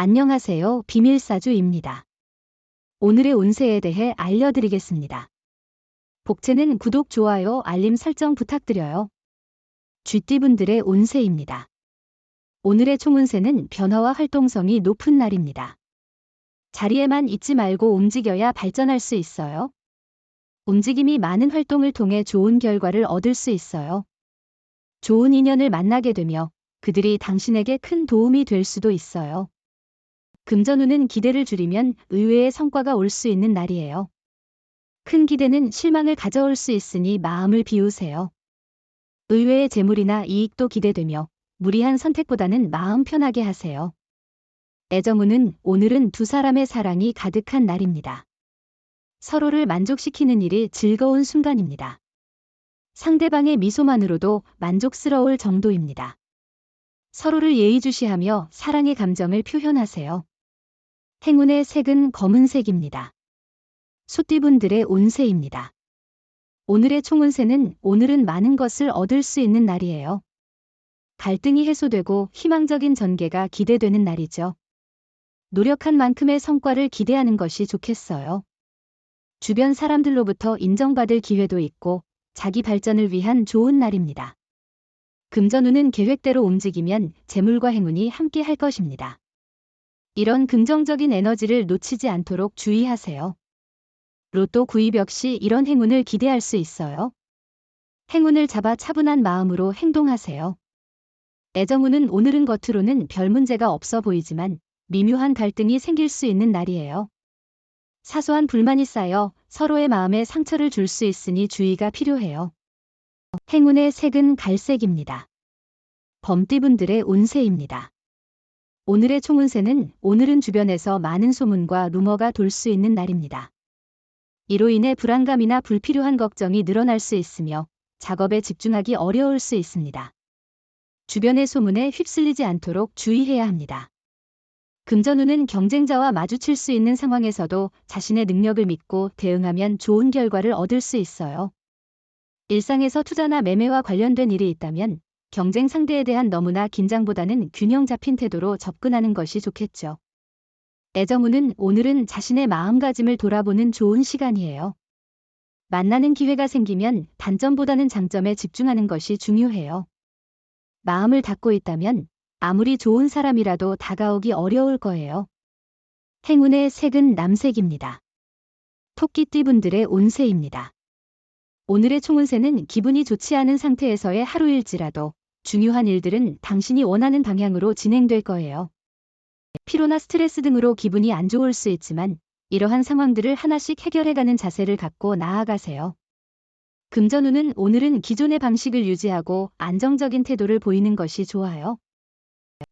안녕하세요. 비밀사주입니다. 오늘의 운세에 대해 알려드리겠습니다. 복채는 구독, 좋아요, 알림 설정 부탁드려요. 쥐띠분들의 운세입니다. 오늘의 총운세는 변화와 활동성이 높은 날입니다. 자리에만 있지 말고 움직여야 발전할 수 있어요. 움직임이 많은 활동을 통해 좋은 결과를 얻을 수 있어요. 좋은 인연을 만나게 되며 그들이 당신에게 큰 도움이 될 수도 있어요. 금전운은 기대를 줄이면 의외의 성과가 올 수 있는 날이에요. 큰 기대는 실망을 가져올 수 있으니 마음을 비우세요. 의외의 재물이나 이익도 기대되며 무리한 선택보다는 마음 편하게 하세요. 애정운은 오늘은 두 사람의 사랑이 가득한 날입니다. 서로를 만족시키는 일이 즐거운 순간입니다. 상대방의 미소만으로도 만족스러울 정도입니다. 서로를 예의주시하며 사랑의 감정을 표현하세요. 행운의 색은 검은색입니다. 소띠분들의 운세입니다. 오늘의 총운세는 오늘은 많은 것을 얻을 수 있는 날이에요. 갈등이 해소되고 희망적인 전개가 기대되는 날이죠. 노력한 만큼의 성과를 기대하는 것이 좋겠어요. 주변 사람들로부터 인정받을 기회도 있고 자기 발전을 위한 좋은 날입니다. 금전운은 계획대로 움직이면 재물과 행운이 함께 할 것입니다. 이런 긍정적인 에너지를 놓치지 않도록 주의하세요. 로또 구입 역시 이런 행운을 기대할 수 있어요. 행운을 잡아 차분한 마음으로 행동하세요. 애정운은 오늘은 겉으로는 별 문제가 없어 보이지만 미묘한 갈등이 생길 수 있는 날이에요. 사소한 불만이 쌓여 서로의 마음에 상처를 줄 수 있으니 주의가 필요해요. 행운의 색은 갈색입니다. 범띠분들의 운세입니다. 오늘의 총운세는 오늘은 주변에서 많은 소문과 루머가 돌 수 있는 날입니다. 이로 인해 불안감이나 불필요한 걱정이 늘어날 수 있으며 작업에 집중하기 어려울 수 있습니다. 주변의 소문에 휩쓸리지 않도록 주의해야 합니다. 금전운은 경쟁자와 마주칠 수 있는 상황에서도 자신의 능력을 믿고 대응하면 좋은 결과를 얻을 수 있어요. 일상에서 투자나 매매와 관련된 일이 있다면 경쟁 상대에 대한 너무나 긴장보다는 균형 잡힌 태도로 접근하는 것이 좋겠죠. 애정운은 오늘은 자신의 마음가짐을 돌아보는 좋은 시간이에요. 만나는 기회가 생기면 단점보다는 장점에 집중하는 것이 중요해요. 마음을 닫고 있다면 아무리 좋은 사람이라도 다가오기 어려울 거예요. 행운의 색은 남색입니다. 토끼띠분들의 운세입니다. 오늘의 총운세는 기분이 좋지 않은 상태에서의 하루일지라도 중요한 일들은 당신이 원하는 방향으로 진행될 거예요. 피로나 스트레스 등으로 기분이 안 좋을 수 있지만 이러한 상황들을 하나씩 해결해가는 자세를 갖고 나아가세요. 금전운은 오늘은 기존의 방식을 유지하고 안정적인 태도를 보이는 것이 좋아요.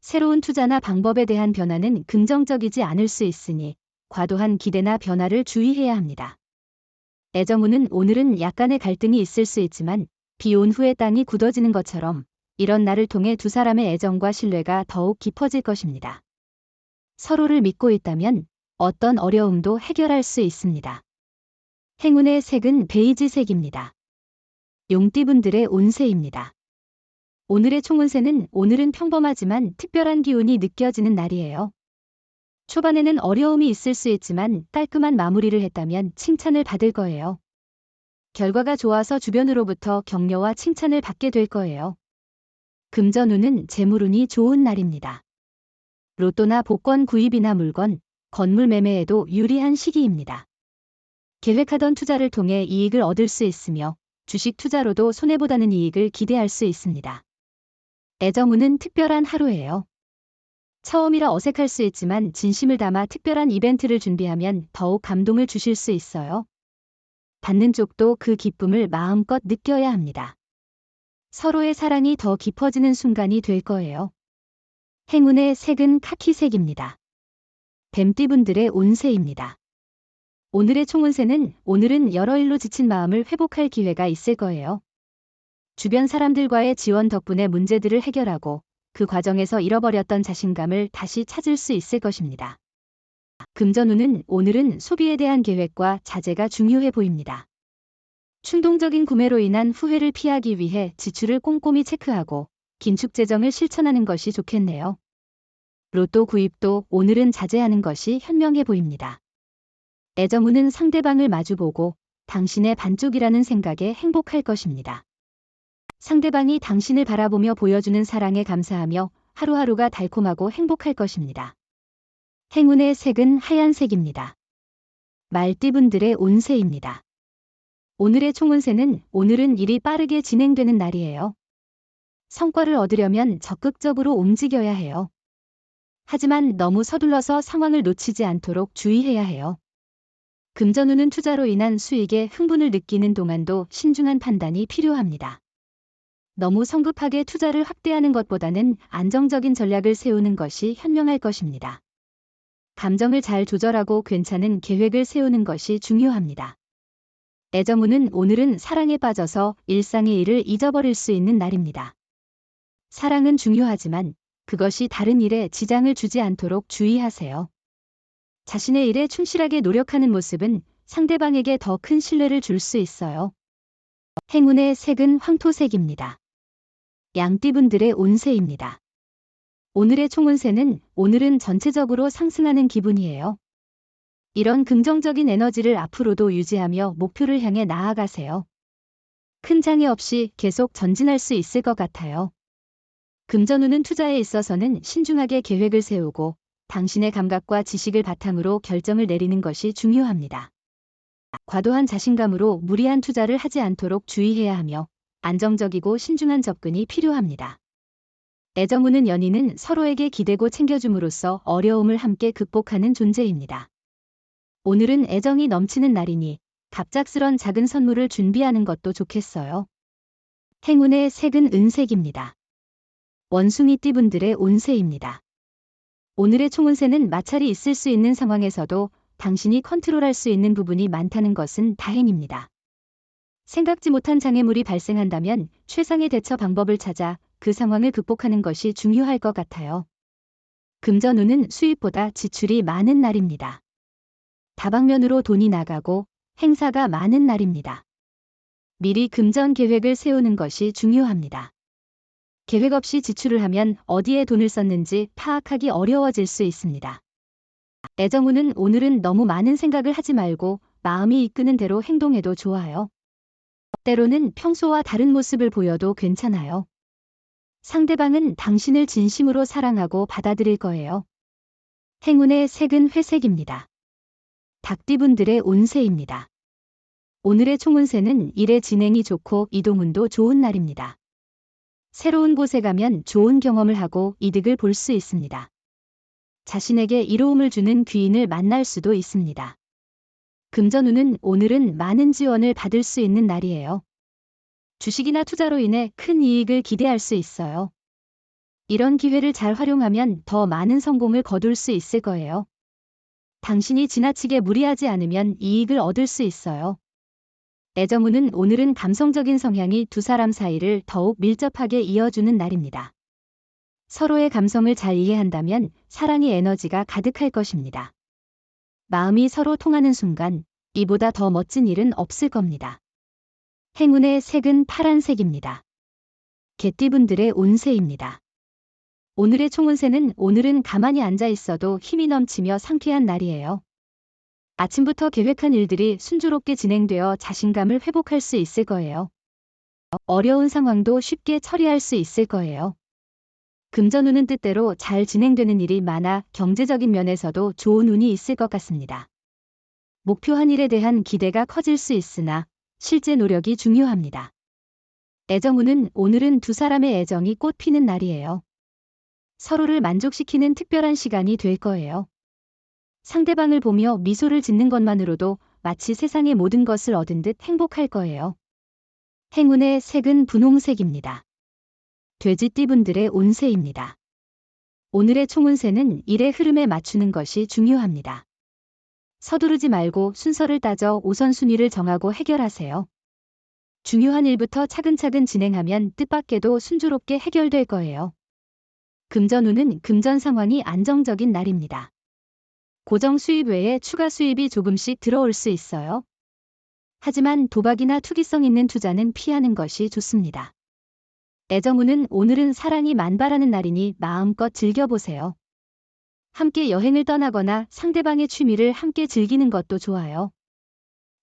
새로운 투자나 방법에 대한 변화는 긍정적이지 않을 수 있으니 과도한 기대나 변화를 주의해야 합니다. 애정운은 오늘은 약간의 갈등이 있을 수 있지만 비 온 후에 땅이 굳어지는 것처럼 이런 날을 통해 두 사람의 애정과 신뢰가 더욱 깊어질 것입니다. 서로를 믿고 있다면 어떤 어려움도 해결할 수 있습니다. 행운의 색은 베이지색입니다. 용띠분들의 운세입니다. 오늘의 총운세는 오늘은 평범하지만 특별한 기운이 느껴지는 날이에요. 초반에는 어려움이 있을 수 있지만 깔끔한 마무리를 했다면 칭찬을 받을 거예요. 결과가 좋아서 주변으로부터 격려와 칭찬을 받게 될 거예요. 금전운은 재물운이 좋은 날입니다. 로또나 복권 구입이나 물건, 건물 매매에도 유리한 시기입니다. 계획하던 투자를 통해 이익을 얻을 수 있으며 주식 투자로도 손해보다는 이익을 기대할 수 있습니다. 애정운은 특별한 하루예요. 처음이라 어색할 수 있지만 진심을 담아 특별한 이벤트를 준비하면 더욱 감동을 주실 수 있어요. 받는 쪽도 그 기쁨을 마음껏 느껴야 합니다. 서로의 사랑이 더 깊어지는 순간이 될 거예요. 행운의 색은 카키색입니다. 뱀띠분들의 운세입니다. 오늘의 총운세는 오늘은 여러 일로 지친 마음을 회복할 기회가 있을 거예요. 주변 사람들과의 지원 덕분에 문제들을 해결하고 그 과정에서 잃어버렸던 자신감을 다시 찾을 수 있을 것입니다. 금전운은 오늘은 소비에 대한 계획과 자제가 중요해 보입니다. 충동적인 구매로 인한 후회를 피하기 위해 지출을 꼼꼼히 체크하고 긴축 재정을 실천하는 것이 좋겠네요. 로또 구입도 오늘은 자제하는 것이 현명해 보입니다. 애정운은 상대방을 마주보고 당신의 반쪽이라는 생각에 행복할 것입니다. 상대방이 당신을 바라보며 보여주는 사랑에 감사하며 하루하루가 달콤하고 행복할 것입니다. 행운의 색은 하얀색입니다. 말띠분들의 운세입니다. 오늘의 총운세는 오늘은 일이 빠르게 진행되는 날이에요. 성과를 얻으려면 적극적으로 움직여야 해요. 하지만 너무 서둘러서 상황을 놓치지 않도록 주의해야 해요. 금전운은 투자로 인한 수익에 흥분을 느끼는 동안도 신중한 판단이 필요합니다. 너무 성급하게 투자를 확대하는 것보다는 안정적인 전략을 세우는 것이 현명할 것입니다. 감정을 잘 조절하고 괜찮은 계획을 세우는 것이 중요합니다. 애정운은 오늘은 사랑에 빠져서 일상의 일을 잊어버릴 수 있는 날입니다. 사랑은 중요하지만 그것이 다른 일에 지장을 주지 않도록 주의하세요. 자신의 일에 충실하게 노력하는 모습은 상대방에게 더 큰 신뢰를 줄 수 있어요. 행운의 색은 황토색입니다. 양띠분들의 운세입니다. 오늘의 총운세는 오늘은 전체적으로 상승하는 기분이에요. 이런 긍정적인 에너지를 앞으로도 유지하며 목표를 향해 나아가세요. 큰 장애 없이 계속 전진할 수 있을 것 같아요. 금전운은 투자에 있어서는 신중하게 계획을 세우고 당신의 감각과 지식을 바탕으로 결정을 내리는 것이 중요합니다. 과도한 자신감으로 무리한 투자를 하지 않도록 주의해야 하며 안정적이고 신중한 접근이 필요합니다. 애정운은 연인은 서로에게 기대고 챙겨줌으로써 어려움을 함께 극복하는 존재입니다. 오늘은 애정이 넘치는 날이니 갑작스런 작은 선물을 준비하는 것도 좋겠어요. 행운의 색은 은색입니다. 원숭이띠분들의 운세입니다. 오늘의 총운세는 마찰이 있을 수 있는 상황에서도 당신이 컨트롤할 수 있는 부분이 많다는 것은 다행입니다. 생각지 못한 장애물이 발생한다면 최상의 대처 방법을 찾아 그 상황을 극복하는 것이 중요할 것 같아요. 금전운은 수입보다 지출이 많은 날입니다. 다방면으로 돈이 나가고 행사가 많은 날입니다. 미리 금전 계획을 세우는 것이 중요합니다. 계획 없이 지출을 하면 어디에 돈을 썼는지 파악하기 어려워질 수 있습니다. 애정운은 오늘은 너무 많은 생각을 하지 말고 마음이 이끄는 대로 행동해도 좋아요. 때로는 평소와 다른 모습을 보여도 괜찮아요. 상대방은 당신을 진심으로 사랑하고 받아들일 거예요. 행운의 색은 회색입니다. 닭띠분들의 운세입니다. 오늘의 총운세는 일의 진행이 좋고 이동운도 좋은 날입니다. 새로운 곳에 가면 좋은 경험을 하고 이득을 볼 수 있습니다. 자신에게 이로움을 주는 귀인을 만날 수도 있습니다. 금전운은 오늘은 많은 지원을 받을 수 있는 날이에요. 주식이나 투자로 인해 큰 이익을 기대할 수 있어요. 이런 기회를 잘 활용하면 더 많은 성공을 거둘 수 있을 거예요. 당신이 지나치게 무리하지 않으면 이익을 얻을 수 있어요. 애정운은 오늘은 감성적인 성향이 두 사람 사이를 더욱 밀접하게 이어주는 날입니다. 서로의 감성을 잘 이해한다면 사랑의 에너지가 가득할 것입니다. 마음이 서로 통하는 순간 이보다 더 멋진 일은 없을 겁니다. 행운의 색은 파란색입니다. 개띠분들의 운세입니다. 오늘의 총운세는 오늘은 가만히 앉아 있어도 힘이 넘치며 상쾌한 날이에요. 아침부터 계획한 일들이 순조롭게 진행되어 자신감을 회복할 수 있을 거예요. 어려운 상황도 쉽게 처리할 수 있을 거예요. 금전운은 뜻대로 잘 진행되는 일이 많아 경제적인 면에서도 좋은 운이 있을 것 같습니다. 목표한 일에 대한 기대가 커질 수 있으나 실제 노력이 중요합니다. 애정운은 오늘은 두 사람의 애정이 꽃피는 날이에요. 서로를 만족시키는 특별한 시간이 될 거예요. 상대방을 보며 미소를 짓는 것만으로도 마치 세상의 모든 것을 얻은 듯 행복할 거예요. 행운의 색은 분홍색입니다. 돼지띠분들의 운세입니다. 오늘의 총운세는 일의 흐름에 맞추는 것이 중요합니다. 서두르지 말고 순서를 따져 우선순위를 정하고 해결하세요. 중요한 일부터 차근차근 진행하면 뜻밖에도 순조롭게 해결될 거예요. 금전운은 금전 상황이 안정적인 날입니다. 고정 수입 외에 추가 수입이 조금씩 들어올 수 있어요. 하지만 도박이나 투기성 있는 투자는 피하는 것이 좋습니다. 애정운은 오늘은 사랑이 만발하는 날이니 마음껏 즐겨보세요. 함께 여행을 떠나거나 상대방의 취미를 함께 즐기는 것도 좋아요.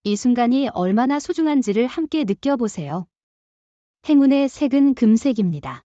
이 순간이 얼마나 소중한지를 함께 느껴보세요. 행운의 색은 금색입니다.